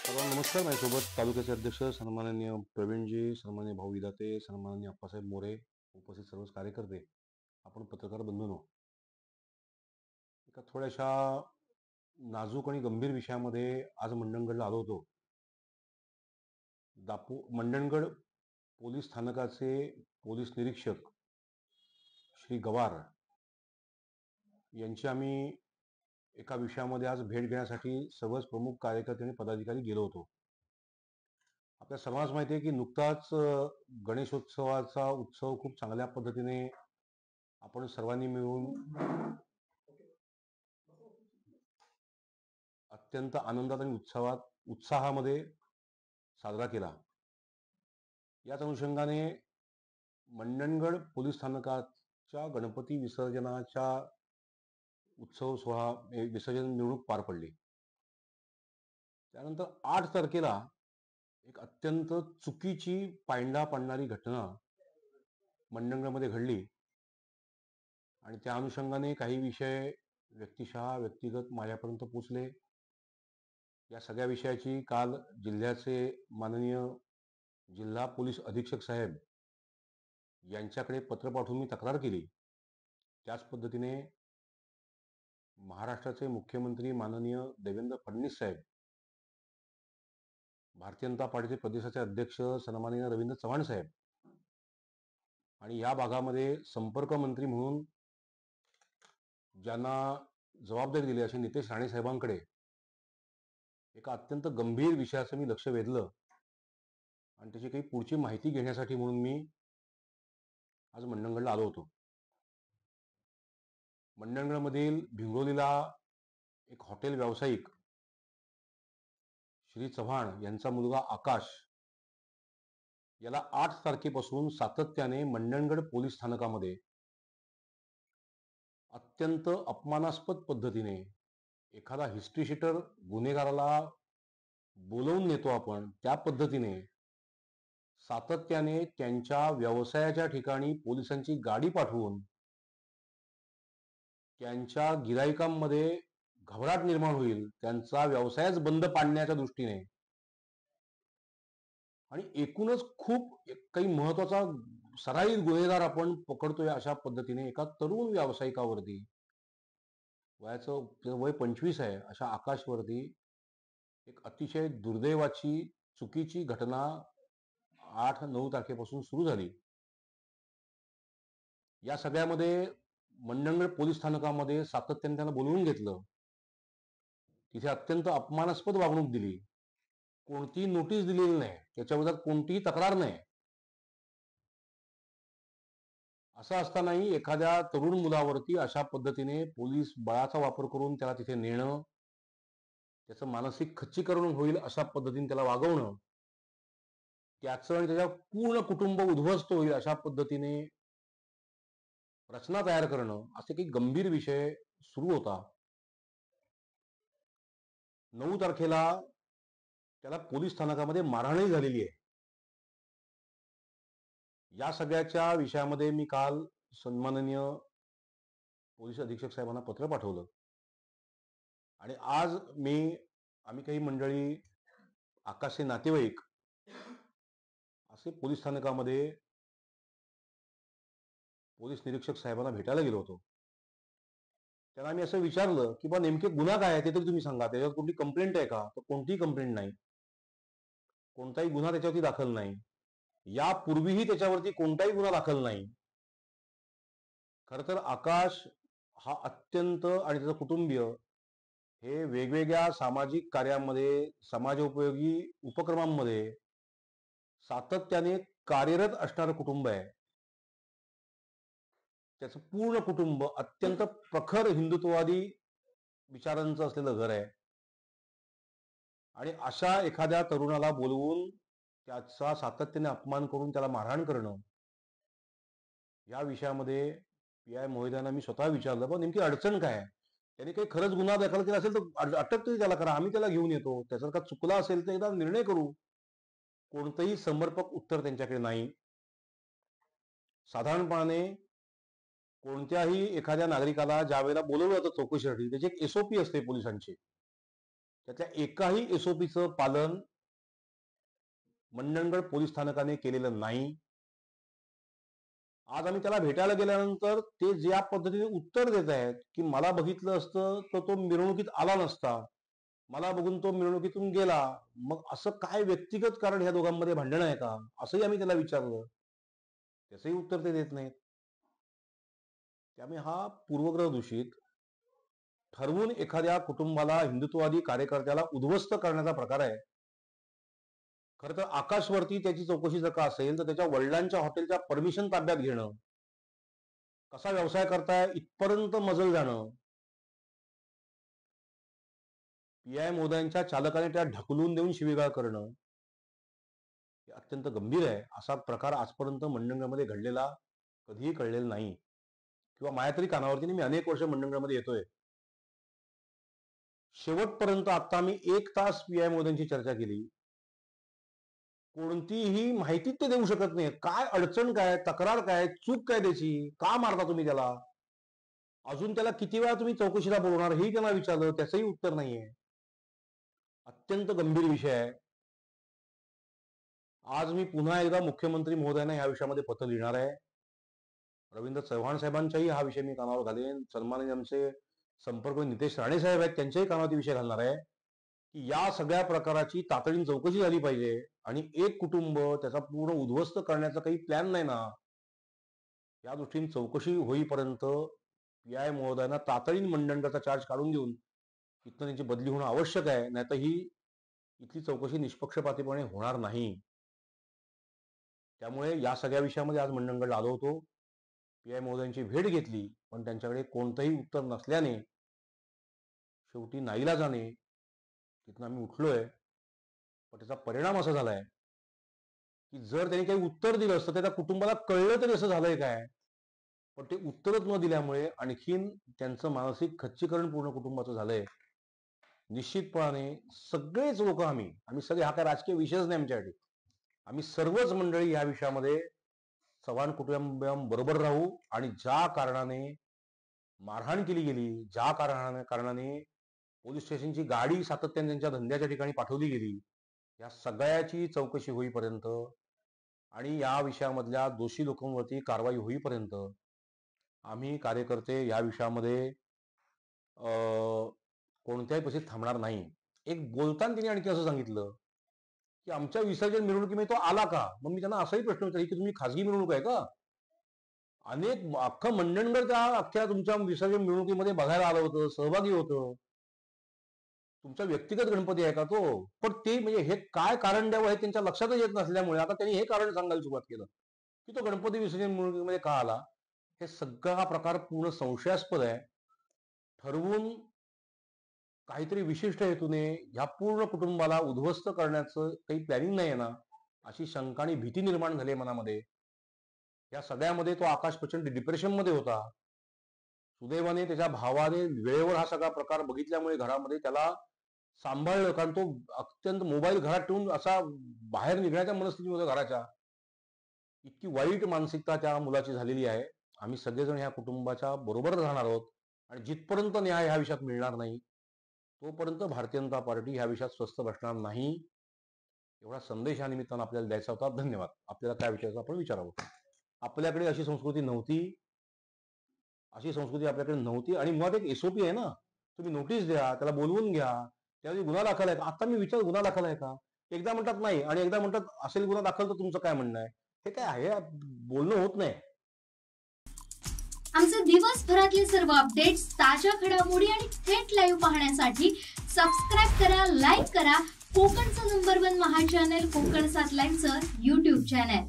सर्वांना नमस्कार. माझ्यासोबत तालुक्याचे अध्यक्ष सन्माननीय प्रवीणजी, सन्माननीय भाऊ विधाते, सन्माननीय अप्पासाहेब मोरे, उपस्थित सर्व कार्यकर्ते, आपण पत्रकार बंधूंनो, एका थोड्याशा नाजूक आणि गंभीर विषयामध्ये आज मंडणगडला आलो होतो. मंडणगड पोलीस स्थानकाचे पोलीस निरीक्षक श्री गवार यांची आम्ही एका विषयामध्ये आज भेट घेण्यासाठी सर्वच प्रमुख कार्यकर्ते आणि पदाधिकारी गेलो होतो. आपल्या सर्वांस माहिती आहे की नुकताच गणेशोत्सवाचा उत्सव खूप चांगल्या पद्धतीने आपण सर्वांनी मिळून अत्यंत आनंदात आणि उत्साहामध्ये साजरा केला. याच अनुषंगाने मंडणगड पोलीस स्थानकाच्या गणपती विसर्जनाच्या उत्सव सोहळा विसर्जन मिरवणूक पार पडली. त्यानंतर 8 तारखेला एक अत्यंत चुकीची पायंडा पाडणारी घटना मंडणगडमध्ये घडली आणि त्या अनुषंगाने काही विषय व्यक्तिगत माझ्यापर्यंत पोचले. या सगळ्या विषयाची काल जिल्ह्याचे माननीय जिल्हा पोलीस अधीक्षक साहेब यांच्याकडे पत्र पाठवून मी तक्रार केली. त्याच पद्धतीने महाराष्ट्राचे मुख्यमंत्री माननीय देवेंद्र फडणवीस साहेब, भारतीय जनता पार्टीचे प्रदेशाचे अध्यक्ष सन्माननीय रवींद्र चव्हाण साहेब आणि या भागामध्ये संपर्क मंत्री म्हणून ज्यांना जबाबदारी दिली असे नितेश राणे साहेबांकडे एका अत्यंत गंभीर विषयाचं मी लक्ष वेधलं आणि त्याची काही पुढची माहिती घेण्यासाठी म्हणून मी आज मंडणगडला आलो होतो. मंडणगडमधील भिंगोलीला एक हॉटेल व्यावसायिक श्री चव्हाण यांचा मुलगा आकाश याला 8 तारखेपासून सातत्याने मंडणगड पोलीस स्थानकामध्ये अत्यंत अपमानास्पद पद्धतीने एखादा हिस्ट्री शीटर गुन्हेगाराला बोलवून नेतो आपण त्या पद्धतीने सातत्याने त्यांच्या व्यवसायाच्या ठिकाणी पोलिसांची गाडी पाठवून त्यांच्या गिराईकांमध्ये घबराट निर्माण होईल, त्यांचा व्यवसायच बंद पाडण्याच्या दृष्टीने आणि एकूणच खूप काही महत्वाचा सराईत गुन्हेगार आपण पकडतोय अशा पद्धतीने एका तरुण व्यावसायिकावरती, वयाचं वय 25 आहे, अशा आकाशवरती एक अतिशय दुर्दैवाची चुकीची घटना 8-9 तारखेपासून सुरू झाली. या सगळ्यामध्ये मंडणगड पोलीस स्थानकामध्ये सातत्याने त्यांना बोलवून घेतलं, तिथे अत्यंत अपमानास्पद वागणूक दिली, कोणतीही नोटीस दिलेली नाही, त्याच्या विरोधात कोणतीही तक्रार नाही. असं असतानाही एखाद्या तरुण मुलावरती अशा पद्धतीने पोलीस बळाचा वापर करून त्याला तिथे नेणं, त्याचं मानसिक खच्चीकरण होईल अशा पद्धतीने त्याला वागवणं, त्याचं आणि त्याच्या पूर्ण कुटुंब उद्ध्वस्त होईल अशा पद्धतीने रचना तयार करणं, असे काही गंभीर विषय सुरू होता. 9 तारखेला त्याला पोलीस स्थानकामध्ये मारहाणही झालेली आहे. या सगळ्याच्या विषयामध्ये मी काल सन्माननीय पोलीस अधीक्षक साहेबांना पत्र पाठवलं आणि आज आम्ही काही मंडळी, आकाशचे नातेवाईक असे पोलीस स्थानकामध्ये पोलीस निरीक्षक साहेबांना भेटायला गेलो होतो. त्यांना आम्ही असं विचारलं की बा नेमके गुन्हा काय आहे ते तरी तुम्ही सांगा, त्याच्यावर कुठली कंप्लेंट आहे का? तर कोणतीही कंप्लेंट नाही, कोणताही गुन्हा त्याच्यावरती दाखल नाही, यापूर्वीही त्याच्यावरती कोणताही गुन्हा दाखल नाही. खर तर आकाश हा अत्यंत आणि त्याचं कुटुंबीय हे वेगवेगळ्या सामाजिक कार्यामध्ये, समाजोपयोगी उपक्रमांमध्ये सातत्याने कार्यरत असणारं कुटुंब आहे. त्याचं पूर्ण कुटुंब अत्यंत प्रखर हिंदुत्ववादी विचारांचं असलेलं घर आहे आणि अशा एखाद्या तरुणाला बोलवून त्याचा सातत्याने अपमान करून त्याला मारहाण करणं, या विषयामध्ये पी.आय. मोहित्यांना मी स्वतः विचारलं, पण नेमकी अडचण काय आहे? त्यांनी काही खरंच गुन्हा दाखल केला असेल तर अटक तरी त्याला करा, आम्ही त्याला घेऊन येतो, त्याचा का चुकला असेल तर एकदा निर्णय करू. कोणतंही समर्पक उत्तर त्यांच्याकडे नाही. साधारणपणे कोणत्याही एखाद्या नागरिकाला ज्या वेळेला बोलवलं जातं चौकशीसाठी, त्याची एक SOP असते पोलिसांची. त्यातल्या एकाही एसओपीचं पालन मंडणगड पोलीस स्थानकाने केलेलं नाही. आज आम्ही त्याला भेटायला गेल्यानंतर ते ज्या पद्धतीने उत्तर देत आहेत की मला बघितलं असतं तर तो मिरवणुकीत आला नसता, मला बघून तो मिरवणुकीतून गेला, मग असं काय व्यक्तिगत कारण ह्या दोघांमध्ये भांडण आहे का, असंही आम्ही त्याला विचारलं. त्याचंही उत्तर ते देत नाहीत. त्यामुळे हा पूर्वग्रह दूषित ठरवून एखाद्या कुटुंबाला, हिंदुत्ववादी कार्यकर्त्याला उद्ध्वस्त करण्याचा प्रकार आहे. खरं तर आकाशवरती त्याची चौकशी जर का असेल तर त्याच्या वडिलांच्या हॉटेलच्या परमिशन ताब्यात घेणं, कसा व्यवसाय करताय इथपर्यंत मजल जाणं, पीआय महोदयांच्या चालकाने त्या ढकलून देऊन शिवीगाळ करणं हे अत्यंत गंभीर आहे. असा प्रकार आजपर्यंत मंडणगडमध्ये घडलेला कधीही कळलेला नाही किंवा माझ्या तरी कानावरती. मी अनेक वर्ष मंडणगडमध्ये येतोय. शेवटपर्यंत आता मी 1 तास पीआय महोदयांची चर्चा केली. कोणतीही माहिती ते देऊ शकत नाही. काय अडचण काय, तक्रार काय, चूक काय त्याची, का मारता तुम्ही त्याला, अजून त्याला किती वेळा तुम्ही चौकशीला बोलवणार हेही त्यांना विचारलं, त्याचंही उत्तर नाहीये. अत्यंत गंभीर विषय आहे. आज मी पुन्हा एकदा मुख्यमंत्री महोदयांना या विषयामध्ये पत्र लिहिणार आहे. रवींद्र चव्हाण साहेबांच्याही हा विषय मी कानावर घालेन. सन्माननीय आमचे संपर्क नितेश राणे साहेब आहेत, त्यांच्याही कानावरती विषय घालणार आहे की या सगळ्या प्रकाराची तातडीने चौकशी झाली पाहिजे आणि एक कुटुंब त्याचा पूर्ण उद्ध्वस्त करण्याचा काही प्लॅन नाही ना, या दृष्टीने चौकशी होईपर्यंत पीआय महोदयांना तातडीने मंडणगडचा चार्ज काढून देऊन इथनं त्यांची बदली होणं आवश्यक आहे. नाहीतर ही इथली चौकशी निष्पक्षपातीपणे होणार नाही. त्यामुळे या सगळ्या विषयामध्ये आज मंडणगडला आलो होतो. पीआय महोदयांची भेट घेतली, पण त्यांच्याकडे कोणतंही उत्तर नसल्याने शेवटी नाईलाजाने तिथून आम्ही उठलोय. पण त्याचा परिणाम असा झालाय की जर त्यांनी काही उत्तर दिलं असतं तर त्या कुटुंबाला कळलं तरी असं झालंय काय, पण ते उत्तरच न दिल्यामुळे आणखीन त्यांचं मानसिक खच्चीकरण पूर्ण कुटुंबाचं झालंय. निश्चितपणे सगळेच लोक आम्ही सगळे, हा काय राजकीय विषयच नाही आमच्यासाठी, आम्ही सर्वच मंडळी या विषयामध्ये चव्हाण कुटुंबियांबरोबर राहू आणि ज्या कारणाने मारहाण केली गेली, ज्या कारणाने पोलीस स्टेशनची गाडी सातत्याने त्यांच्या धंद्याच्या ठिकाणी पाठवली गेली, या सगळ्याची चौकशी होईपर्यंत आणि या विषयामधल्या दोषी लोकांवरती कारवाई होईपर्यंत आम्ही कार्यकर्ते या विषयामध्ये कोणत्याही परिस्थितीत थांबणार नाही. एक बोलताना त्यांनी आणखी असं सांगितलं की आमच्या विसर्जन मिरवणुकीमध्ये तो आला का. मग मी त्यांना असाही प्रश्न विचारला की तुम्ही खासगी मिरवणूक आहे का, अनेक अख्खं मंडणगड त्या अख्ख्या तुमच्या विसर्जन मिरवणुकीमध्ये बघायला आलं होतं, सहभागी होतं, तुमचा व्यक्तिगत गणपती आहे का तो. पण ते म्हणजे हे काय कारण द्यावं हे त्यांच्या लक्षातच येत नसल्यामुळे आता त्यांनी हे कारण सांगायला सुरुवात केलं की तो गणपती विसर्जन मिरवणुकीमध्ये का आला. हे सगळा हा प्रकार पूर्ण संशयास्पद आहे. ठरवून काहीतरी विशिष्ट हेतूने ह्या पूर्ण कुटुंबाला उद्ध्वस्त करण्याचं काही प्लॅनिंग नाही आहे ना, अशी शंका आणि भीती निर्माण झाली मनामध्ये. या सगळ्यामध्ये तो आकाश प्रचंड डिप्रेशनमध्ये होता. सुदैवाने त्याच्या भावाने वेळेवर हा सगळा प्रकार बघितल्यामुळे घरामध्ये त्याला सांभाळलं, कारण तो अत्यंत मोबाईल घरात ठेवून असा बाहेर निघण्याच्या मनस्थितीमध्ये घराच्या. इतकी वाईट मानसिकता त्या मुलाची झालेली आहे. आम्ही सगळेजण ह्या कुटुंबाच्या बरोबर राहणार आहोत आणि जिथपर्यंत न्याय ह्या विषयात मिळणार नाही तोपर्यंत भारतीय जनता पार्टी ह्या विषयात स्वस्थ बसणार नाही. एवढा संदेश या निमित्तानं आपल्याला द्यायचा होता. धन्यवाद. आपल्याला काय विचारायचं आपण विचारावं. आपल्याकडे अशी संस्कृती नव्हती आणि मुळात एक एसओपी आहे ना, तुम्ही नोटीस द्या, त्याला बोलवून घ्या, त्यावेळी गुन्हा दाखल आहे का. आता मी विचार गुन्हा दाखल आहे का, एकदा म्हणतात नाही आणि एकदा म्हणतात असेल गुन्हा दाखल, तर तुमचं काय म्हणणं आहे. हे काय आहे, बोलणं होत नाही. आमचे दिवसभरातले सर्व अपडेट्स, ताज्या घडामोडी आणि थेट लाईव्ह पाहण्यासाठी सबस्क्राईब करा, लाईक करा कोकणचं नंबर 1 महा चॅनल कोकण 7 लाईनचं YouTube चॅनल.